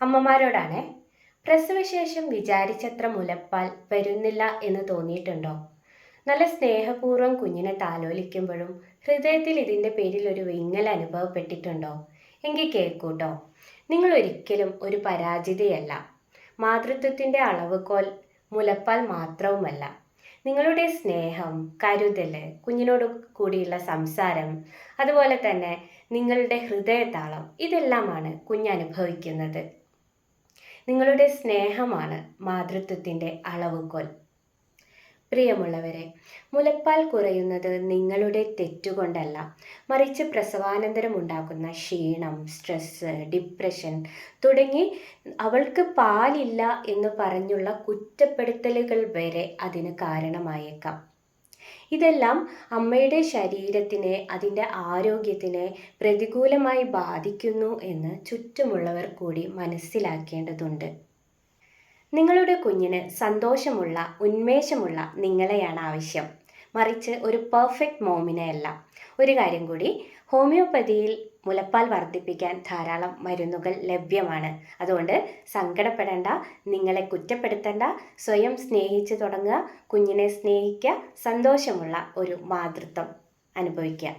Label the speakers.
Speaker 1: അമ്മമാരോടാണേ. പ്രസവശേഷം വിചാരിച്ചത്ര മുലപ്പാൽ വരുന്നില്ല എന്ന് തോന്നിയിട്ടുണ്ടോ? നല്ല സ്നേഹപൂർവ്വം കുഞ്ഞിനെ താലോലിക്കുമ്പോഴും ഹൃദയത്തിൽ ഇതിൻ്റെ പേരിൽ ഒരു വിങ്ങൽ അനുഭവപ്പെട്ടിട്ടുണ്ടോ? എങ്കിൽ കേൾക്കൂട്ടോ. നിങ്ങൾ ഒരിക്കലും ഒരു പരാജിതയല്ല. മാതൃത്വത്തിൻ്റെ അളവുകോൽ മുലപ്പാൽ മാത്രവുമല്ല. നിങ്ങളുടെ സ്നേഹം, കരുതൽ, കുഞ്ഞിനോട് കൂടിയുള്ള സംസാരം, അതുപോലെ തന്നെ നിങ്ങളുടെ ഹൃദയതാളം, ഇതെല്ലാമാണ് കുഞ്ഞനുഭവിക്കുന്നത്. നിങ്ങളുടെ സ്നേഹമാണ് മാതൃത്വത്തിൻ്റെ അളവുകോൽ. പ്രിയമുള്ളവരെ, മുലപ്പാൽ കുറയുന്നത് നിങ്ങളുടെ തെറ്റുകൊണ്ടല്ല, മറിച്ച് പ്രസവാനന്തരം ഉണ്ടാകുന്ന ക്ഷീണം, സ്ട്രെസ്, ഡിപ്രഷൻ തുടങ്ങി അവൾക്ക് പാലില്ല എന്ന് പറഞ്ഞുള്ള കുറ്റപ്പെടുത്തലുകൾ വരെ അതിന് കാരണമായേക്കാം. ഇതെല്ലാം അമ്മയുടെ ശരീരത്തിനെ, അതിൻ്റെ ആരോഗ്യത്തിനെ പ്രതികൂലമായി ബാധിക്കുന്നു എന്ന് ചുറ്റുമുള്ളവർ കൂടി മനസ്സിലാക്കേണ്ടതുണ്ട്. നിങ്ങളുടെ കുഞ്ഞിന് സന്തോഷമുള്ള, ഉന്മേഷമുള്ള നിങ്ങളെയാണ് ആവശ്യം, മറിച്ച് ഒരു പെർഫെക്റ്റ് മോമിനെ അല്ല. ഒരു കാര്യം കൂടി, ഹോമിയോപ്പതിയിൽ മുലപ്പാൽ വർദ്ധിപ്പിക്കാൻ ധാരാളം മരുന്നുകൾ ലഭ്യമാണ്. അതുകൊണ്ട് സങ്കടപ്പെടേണ്ട, നിങ്ങളെ കുറ്റപ്പെടുത്തേണ്ട, സ്വയം സ്നേഹിച്ച് തുടങ്ങുക, കുഞ്ഞിനെ സ്നേഹിക്കുക, സന്തോഷമുള്ള ഒരു മാതൃത്വം അനുഭവിക്കുക.